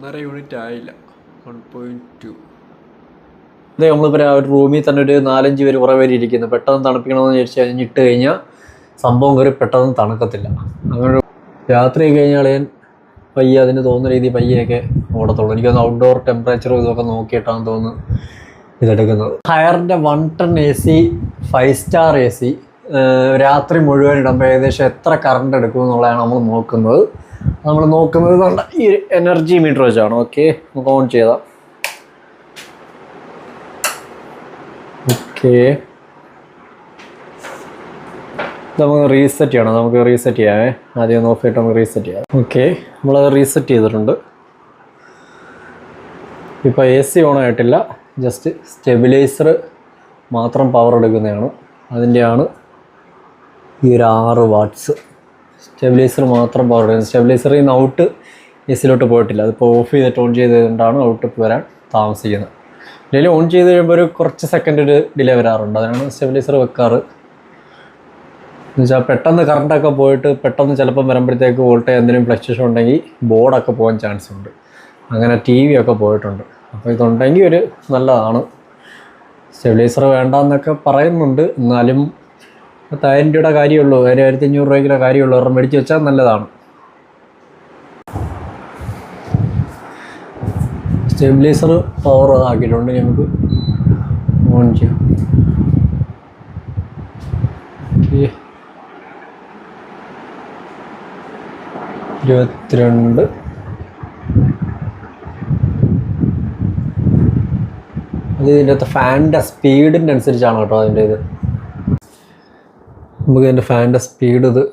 1.5 unit ആയില്ല. 1.2. ഇത് നമ്മളിപ്പോൾ ഒരു റൂമിൽ തന്നെ ഒരു 4-5 പേര് കുറേ പേര് ഇരിക്കുന്നു. പെട്ടെന്ന് തണുപ്പിക്കണമെന്ന് വിചാരിച്ച് കഴിഞ്ഞിട്ട് കഴിഞ്ഞാൽ സംഭവം കയറി പെട്ടെന്ന് തണുക്കത്തില്ല. അങ്ങനെ രാത്രി കഴിഞ്ഞാൽ ഞാൻ പയ്യെ അതിന് തോന്നുന്ന രീതി പയ്യൊക്കെ ഓടത്തുള്ളൂ. എനിക്കൊന്ന് ഔട്ട്ഡോർ ടെമ്പറേച്ചറും ഇതൊക്കെ നോക്കിയിട്ടാണ് തോന്നുന്നു ഇതെടുക്കുന്നത്. ഹയറിൻ്റെ 1 ടൺ AC 5 സ്റ്റാർ AC രാത്രി മുഴുവൻ ഇടുമ്പോൾ ഏകദേശം എത്ര കറണ്ട് എടുക്കും എന്നുള്ളതാണ് നമ്മൾ നോക്കുന്നത്. ഈ എനർജി മീറ്റർ വെച്ചാണ്. ഓക്കെ, നമുക്ക് ഓൺ ചെയ്താൽ ഓക്കെ. നമുക്ക് റീസെറ്റ് ചെയ്യണം. നമുക്ക് റീസെറ്റ് ചെയ്യാമേ. ആദ്യം ഒന്ന് ഓഫ് ചെയ്തിട്ട് നമുക്ക് റീസെറ്റ് ചെയ്യാം. ഓക്കെ, നമ്മളത് റീസെറ്റ് ചെയ്തിട്ടുണ്ട്. ഇപ്പോൾ AC ഓൺ ആയിട്ടില്ല. ജസ്റ്റ് സ്റ്റെബിലൈസർ മാത്രം പവർ എടുക്കുന്നതാണ്. അതിൻ്റെയാണ് ഈ ഒരു 6 വാട്ട്സ്. സ്റ്റെബിലൈസർ മാത്രം പവർ എടുക്കുന്നത്. സ്റ്റെബിലൈസറിൽ നിന്ന് ഔട്ട് AC-ലോട്ട് പോയിട്ടില്ല. അതിപ്പോൾ ഓഫ് ചെയ്തിട്ട് ഓൺ ചെയ്തുകൊണ്ടാണ് ഔട്ട് വരാൻ താമസിക്കുന്നത്. അല്ലെങ്കിൽ ഓൺ ചെയ്ത് കഴിയുമ്പോൾ ഒരു കുറച്ച് സെക്കൻഡ് ഒരു ഡിലേ വരാറുണ്ട്. അതിനാണ് സ്റ്റെബിലൈസർ വെക്കാറ്. എന്നുവെച്ചാൽ പെട്ടെന്ന് കറണ്ടൊക്കെ പോയിട്ട് പെട്ടെന്ന് ചിലപ്പം വരുമ്പോഴത്തേക്ക് വോൾട്ടേജ് എന്തെങ്കിലും ഫ്ലക്ച്വേഷൻ ഉണ്ടെങ്കിൽ ബോർഡൊക്കെ പോകാൻ ചാൻസ് ഉണ്ട്. അങ്ങനെ TV ഒക്കെ പോയിട്ടുണ്ട്. അപ്പോൾ ഇതുണ്ടെങ്കിൽ ഒരു നല്ലതാണ്. സ്റ്റെബിലൈസർ വേണ്ടെന്നൊക്കെ പറയുന്നുണ്ട്. എന്നാലും 1000 രൂപയുടെ കാര്യമുള്ളൂ, 1500 രൂപയ്ക്കുള്ള കാര്യമുള്ളൂ. ഒരെണ്ണം മേടിച്ച് വെച്ചാൽ നല്ലതാണ്. സ്റ്റെബിലൈസർ പവർ ആക്കിയിട്ടുണ്ട്. നമുക്ക് ഓൺ ചെയ്യാം. ഓക്കെ, 22. അത് ഇതിൻ്റെ അകത്ത് ഫാനിൻ്റെ സ്പീഡിൻ്റെ അനുസരിച്ചാണ് കേട്ടോ അതിൻ്റെ ഇത്. നമുക്ക് ഇതിൻ്റെ ഫാനിൻ്റെ സ്പീഡ് ഇത്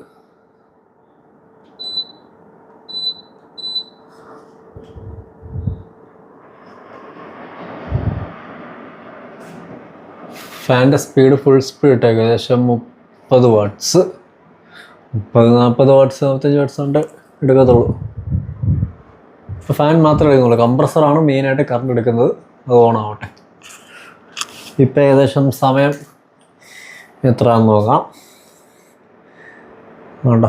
ഫാനിൻ്റെ സ്പീഡ് ഫുൾ സ്പീഡ് ഇട്ടേക്കും. ഏകദേശം 30 വാട്ട്സ്, 30-40 വാട്ട്സ്, 45 വാട്ട്സ് കൊണ്ട് എടുക്കത്തുള്ളൂ. ഇപ്പോൾ ഫാൻ മാത്രമേ എടുക്കുന്നുള്ളൂ. കംപ്രസറാണ് മെയിനായിട്ട് കറണ്ട് എടുക്കുന്നത്. അത് ഓണാവട്ടെ. ഇപ്പോൾ ഏകദേശം സമയം എത്രയാണെന്ന് നോക്കാം. വേണ്ട,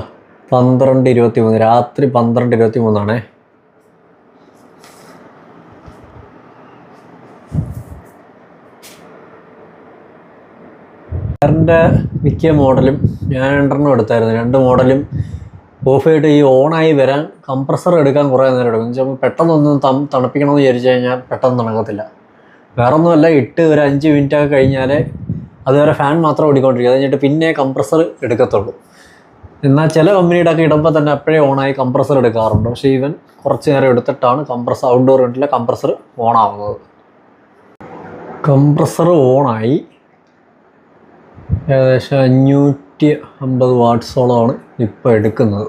12:23. രാത്രി 12:23 എൻ്റെ മിക്ക മോഡലും ഞാൻ 2 എടുത്തായിരുന്നു. 2 മോഡലും ഓഫ് ചെയ്തിട്ട് ഈ ഓണായി വരാൻ കംപ്രസർ എടുക്കാൻ കുറേ നേരം എടുക്കും. എന്ന് വെച്ചാൽ പെട്ടെന്നൊന്നും തണുപ്പിക്കണമെന്ന് വിചാരിച്ചു കഴിഞ്ഞാൽ പെട്ടെന്ന് തണുക്കത്തില്ല. വേറെ ഒന്നുമല്ല, ഇട്ട് ഒരു 5 മിനിറ്റൊക്കെ കഴിഞ്ഞാൽ അതുവരെ ഫാൻ മാത്രം ഓടിക്കൊണ്ടിരിക്കും. അത് കഴിഞ്ഞിട്ട് പിന്നെ കംപ്രസർ എടുക്കത്തുള്ളൂ. എന്നാൽ ചില കമ്പനിയുടെ ഒക്കെ ഇടുമ്പോൾ തന്നെ അപ്പോഴേ ഓണായി കംപ്രസർ എടുക്കാറുണ്ട്. പക്ഷേ ഇവൻ കുറച്ച് നേരം എടുത്തിട്ടാണ് കംപ്രസർ ഔട്ട്ഡോർ യൂണിറ്റിലെ കംപ്രസർ ഓണാവുന്നത്. കംപ്രസർ ഓണായി. ഏകദേശം 550 വാട്ട്സോളമാണ് ഇപ്പോൾ എടുക്കുന്നത്.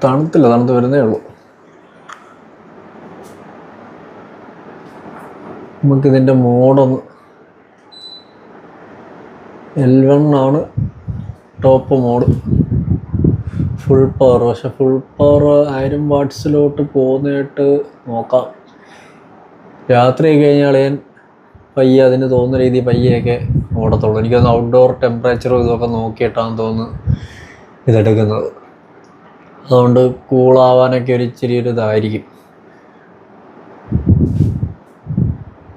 തണുത്തില്ല, തണുത്ത് വരുന്നേ ഉള്ളൂ. നമുക്കിതിൻ്റെ മോഡൊന്ന് L1 ആണ് ടോപ്പ് മോഡ്, ഫുൾ പവർ. പക്ഷെ ഫുൾ പവർ 1000 വാട്ട്സിലോട്ട് പോകുന്നതായിട്ട് നോക്കാം. രാത്രി കഴിഞ്ഞാൽ ഞാൻ പയ്യെ അതിന് തോന്നുന്ന രീതി പയ്യൊക്കെ ഓടത്തുള്ളൂ. എനിക്കൊന്ന് ഔട്ട്ഡോർ ടെമ്പറേച്ചറും ഇതൊക്കെ നോക്കിയിട്ടാണ് തോന്നുന്നു ഇതെടുക്കുന്നത്. അതുകൊണ്ട് കൂളാവാനൊക്കെ ഒരു ഇച്ചിരി ഒരു ഇതായിരിക്കും.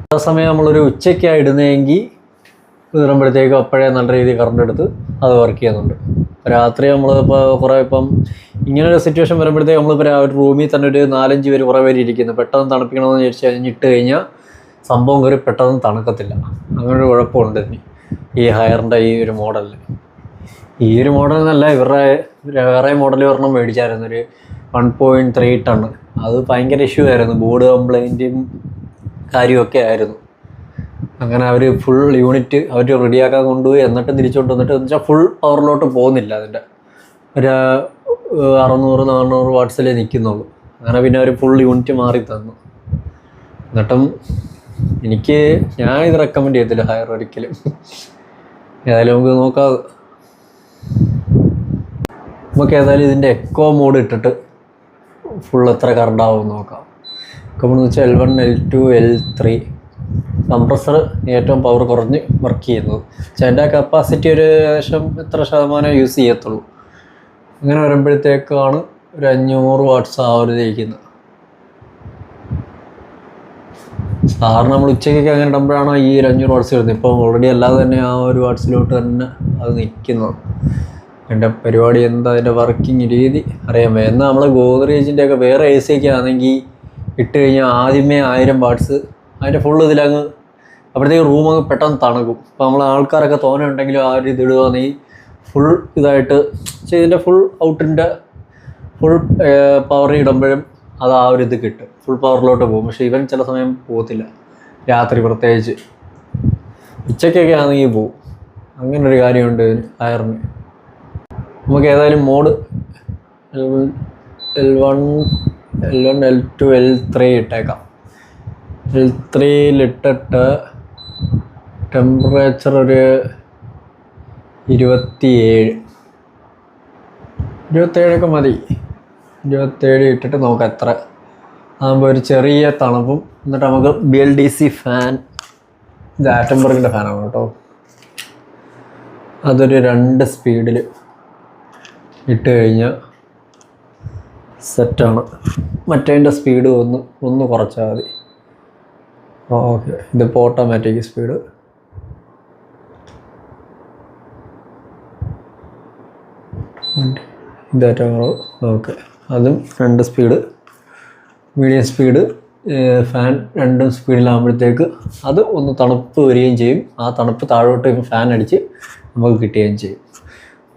അതേസമയം നമ്മളൊരു ഉച്ചയ്ക്കാണ് ഇടുന്നതെങ്കിൽ ഇടുമ്പോഴത്തേക്കും അപ്പോഴേ നല്ല രീതിയിൽ കറണ്ട് എടുത്ത് അത് വർക്ക് ചെയ്യുന്നുണ്ട്. രാത്രി നമ്മളിപ്പോൾ കുറേ ഇപ്പം ഇങ്ങനൊരു സിറ്റുവേഷൻ വരുമ്പോഴത്തേക്ക് നമ്മളിപ്പോൾ ഒരു റൂമിൽ തന്നെ ഒരു 4-5 പേര് കുറേ പേര് ഇരിക്കുന്നു. പെട്ടെന്ന് തണുപ്പിക്കണമെന്ന് വിചാരിച്ച് കഴിഞ്ഞിട്ട് കഴിഞ്ഞാൽ സംഭവം കയറി പെട്ടെന്ന് തണുക്കത്തില്ല. അങ്ങനൊരു കുഴപ്പമുണ്ട് ഇതിന്, ഈ ഹയറിൻ്റെ ഈ ഒരു മോഡലിൽ. ഈ ഒരു മോഡൽ എന്നല്ല, ഇവരുടെ വേറെ മോഡൽ ഒരെണ്ണം മേടിച്ചായിരുന്നു, ഒരു 1.3 ടൺ. അത് ഭയങ്കര ഇഷ്യൂ ആയിരുന്നു, ബോർഡ് കംപ്ലൈൻറ്റും കാര്യമൊക്കെ ആയിരുന്നു. അങ്ങനെ അവർ ഫുൾ യൂണിറ്റ് അവർ റെഡിയാക്കാൻ കൊണ്ടുപോയി, എന്നിട്ട് തിരിച്ചോട്ട് വന്നിട്ട് എന്ന് വെച്ചാൽ ഫുൾ പവറിലോട്ട് പോകുന്നില്ല. അതിൻ്റെ ഒരു 600-400 വാട്ട്സിലേ നിൽക്കുന്നുള്ളൂ. അങ്ങനെ പിന്നെ അവർ ഫുൾ യൂണിറ്റ് മാറി തന്നു. എന്നിട്ടും ഞാനിത് റെക്കമെൻഡ് ചെയ്യത്തില്ല ഹയർ ഒരിക്കലും. ഏതായാലും നമുക്ക് നോക്കാം. നമുക്ക് ഏതായാലും ഇതിൻ്റെ എക്കോ മോഡ് ഇട്ടിട്ട് ഫുൾ എത്ര കറണ്ട് ആവുമെന്ന് നോക്കാം. എക്കോ മോഡ് എന്ന് വെച്ചാൽ L1, L2, L3 കംപ്രസർ ഏറ്റവും പവർ കുറഞ്ഞ് വർക്ക് ചെയ്യുന്നത്. പക്ഷേ അതിൻ്റെ കപ്പാസിറ്റി ഒരു ഏകദേശം എത്ര ശതമാനം യൂസ് ചെയ്യത്തുള്ളൂ. അങ്ങനെ വരുമ്പോഴത്തേക്കാണ് ഒരു 500 വാട്ട്സ് ആവരുതേക്കുന്നത്. സാധാരണ നമ്മൾ ഉച്ചയ്ക്കൊക്കെ അങ്ങനെ ഇടുമ്പോഴാണ് ഈ 500 വാട്ട്സ് വരുന്നത്. ഇപ്പം ഓൾറെഡി അല്ലാതെ തന്നെ ആ ഒരു വാട്ട്സിലോട്ട് തന്നെ അത് നിൽക്കുന്നത്. അതിൻ്റെ പരിപാടി എന്താ, അതിൻ്റെ വർക്കിംഗ് രീതി അറിയാൻ വയ്യ. എന്നാൽ നമ്മൾ ഗോദ്രേജിൻ്റെ ഒക്കെ വേറെ AC ഒക്കെ ആണെങ്കിൽ ഇട്ട് കഴിഞ്ഞാൽ ആദ്യമേ 1000 വാട്ട്സ് അതിൻ്റെ ഫുൾ ഇതിലങ്ങ് അപ്പോഴത്തേക്ക് റൂം അങ്ങ് പെട്ടെന്ന് തണുക്കും. അപ്പോൾ നമ്മൾ ആൾക്കാരൊക്കെ തോനെ ഉണ്ടെങ്കിലും ആ ഒരു ഇത് ഇടുകയാണെങ്കിൽ ഫുൾ ഇതായിട്ട് ഇതിൻ്റെ ഫുൾ ഔട്ടിൻ്റെ ഫുൾ പവർ ഇടുമ്പോഴും അത് ആ ഒരു ഇത് കിട്ടും, ഫുൾ പവറിലോട്ട് പോകും. പക്ഷേ ഇവൻ ചില സമയം പോകത്തില്ല, രാത്രി പ്രത്യേകിച്ച്. ഉച്ചയ്ക്കൊക്കെ ആണെങ്കിൽ പോവും. അങ്ങനൊരു കാര്യമുണ്ട് ഇതിന് അയറിന്. നമുക്ക് ഏതായാലും മോഡ് L1 L2 L3 ഇട്ടേക്കാം. L3 ടെമ്പറേച്ചർ ഒരു 27 മതി. 27 ഇട്ടിട്ട് നമുക്ക് എത്ര ആകുമ്പോൾ ഒരു ചെറിയ തണുപ്പും. എന്നിട്ട് നമുക്ക് BLDC ഫാൻ, ഇത് ആറ്റംബർഗിൻ്റെ ഫാനാണ് കേട്ടോ. അതൊരു 2 സ്പീഡിൽ ഇട്ട് കഴിഞ്ഞാൽ സെറ്റാണ്. മറ്റേതിൻ്റെ സ്പീഡ് ഒന്ന് കുറച്ചാൽ മതി. ഓക്കെ, ഇതിപ്പോൾ ഓട്ടോമാറ്റിക് സ്പീഡ്. ഇതേറ്റവും കുറവ്. ഓക്കെ, അതും 2 സ്പീഡ്. മീഡിയം സ്പീഡ് ഫാൻ 2 സ്പീഡിലാകുമ്പോഴത്തേക്ക് അത് ഒന്ന് തണുപ്പ് വരികയും ചെയ്യും. ആ തണുപ്പ് താഴോട്ട് ഫാൻ അടിച്ച് നമുക്ക് കിട്ടുകയും ചെയ്യും.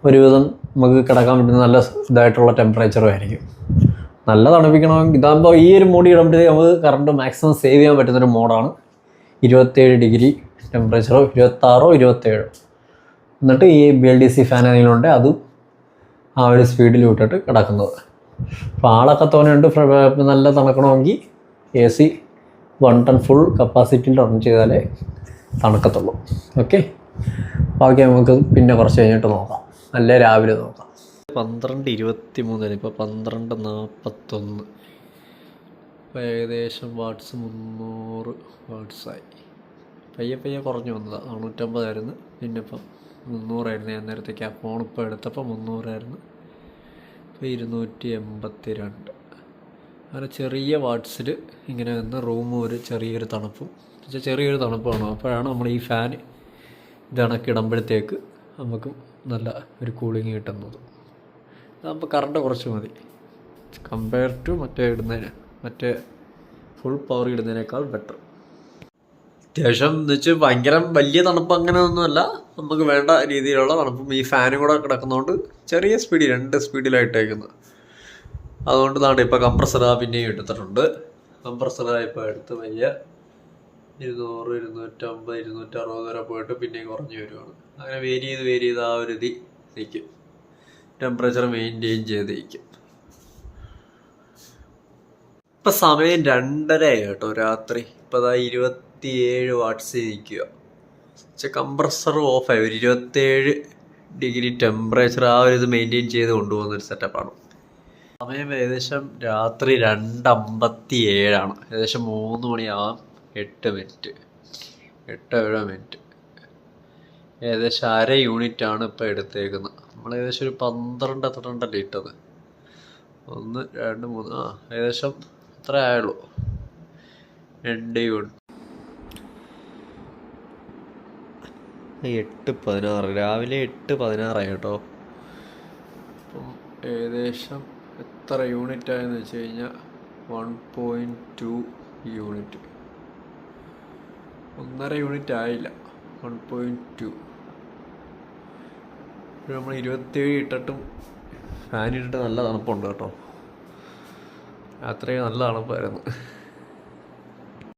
ഒരുവിധം നമുക്ക് കിടക്കാൻ പറ്റുന്ന നല്ല ഇതായിട്ടുള്ള ടെമ്പറേച്ചറും ആയിരിക്കും. നല്ല തണുപ്പിക്കണമെങ്കിൽ ഇതാകുമ്പോൾ ഈ ഒരു മോഡ് ഇടുമ്പോഴത്തേക്ക് നമുക്ക് കറണ്ട് മാക്സിമം സേവ് ചെയ്യാൻ പറ്റുന്നൊരു മോഡാണ്. 27 ഡിഗ്രി ടെമ്പറേച്ചറോ 26 27. എന്നിട്ട് ഈ BLDC ഫാൻ ഏതെങ്കിലും ഉണ്ടെങ്കിൽ അതും ആ ഒരു സ്പീഡിൽ വിട്ടിട്ട് കിടക്കുന്നത്. അപ്പോൾ ആളൊക്കെ തോനെയുണ്ട്, നല്ല തണുക്കണമെങ്കിൽ AC 1 ton ഫുൾ കപ്പാസിറ്റിയിൽ റൺ ചെയ്താലേ തണുക്കത്തുള്ളൂ. ഓക്കെ, ബാക്കി നമുക്ക് പിന്നെ കുറച്ച് കഴിഞ്ഞിട്ട് നോക്കാം, അല്ലേ രാവിലെ നോക്കാം. 12:23, ഇപ്പോൾ 12:41. ഇപ്പോൾ ഏകദേശം വാട്ട്സ് 300 വാട്ട്സായി. പയ്യെ കുറഞ്ഞു വന്നതാണ്. 950 പിന്നെ ഇപ്പം 300 ഞാൻ നേരത്തേക്ക് ആ ഫോൺ ഇപ്പോൾ എടുത്തപ്പോൾ 300 ഇപ്പോൾ 282. അങ്ങനെ ചെറിയ വാട്ട്സിൽ ഇങ്ങനെ വന്ന് റൂം ഒരു ചെറിയൊരു തണുപ്പാണ്. അപ്പോഴാണ് നമ്മൾ ഈ ഫാൻ ഇടമ്പോഴത്തേക്ക് നമുക്ക് നല്ല ഒരു കൂളിങ് കിട്ടുന്നത്. അതാകുമ്പോൾ കറണ്ട് കുറച്ച് മതി കമ്പയർ ടു മറ്റേ ഫുൾ പവർ ഇടുന്നതിനേക്കാൾ ബെറ്റർ. അത്യാവശ്യം എന്ന് വെച്ചാൽ ഭയങ്കര വലിയ തണുപ്പ് അങ്ങനെ ഒന്നുമല്ല, നമുക്ക് വേണ്ട രീതിയിലുള്ള തണുപ്പും. ഈ ഫാനും കൂടെ കിടക്കുന്നതുകൊണ്ട് ചെറിയ സ്പീഡ് 2 സ്പീഡിലായിട്ടേക്കുന്നത്. അതുകൊണ്ട് നാട് ഇപ്പോൾ കംപ്രസർ പിന്നെയും എടുത്തിട്ടുണ്ട്. കംപ്രസർ ഇപ്പോൾ എടുത്ത് വലിയ 200 250 260 വരെ പോയിട്ട് പിന്നെയും കുറഞ്ഞു വരുവാണ്. അങ്ങനെ വേരി ചെയ്ത് ആ ഒരു ഇത് നിൽക്കും, ടെമ്പറേച്ചർ മെയിൻറ്റെയിൻ ചെയ്തിരിക്കും. ഇപ്പം സമയം 2:30 കേട്ടോ രാത്രി. ഇപ്പോൾ അതാ 27 വാട്ട്സ് നിൽക്കുക. പക്ഷേ കംപ്രസർ ഓഫായി. ഒരു 27 ഡിഗ്രി ടെമ്പറേച്ചർ ആ ഒരു ഇത് മെയിൻറ്റെയിൻ ചെയ്ത് കൊണ്ടുപോകുന്നൊരു സെറ്റപ്പാണ്. സമയം ഏകദേശം രാത്രി 2:57. ഏകദേശം 3 മണിയാവാം. 8 മിനിറ്റ് 8-7 മിനിറ്റ്. ഏകദേശം 1/2 യൂണിറ്റാണ് ഇപ്പോൾ എടുത്തേക്കുന്നത്. നമ്മൾ ഏകദേശം ഒരു 12 ഇട്ടത്. 1 2 3 ഏകദേശം ഇത്ര ആയുള്ളൂ. 2 യൂണിറ്റ്. 8:16 രാവിലെ 8:16 കേട്ടോ. അപ്പം ഏകദേശം എത്ര യൂണിറ്റ് ആയെന്ന് വെച്ച് കഴിഞ്ഞാൽ 1.2 യൂണിറ്റ്. 1.5 യൂണിറ്റ് ആയില്ല, 1.2. നമ്മൾ 27 ഇട്ടിട്ടും ഫാൻ ഇട്ടിട്ട് നല്ല തണുപ്പുണ്ട് കേട്ടോ. രാത്രി നല്ല തണുപ്പായിരുന്നു.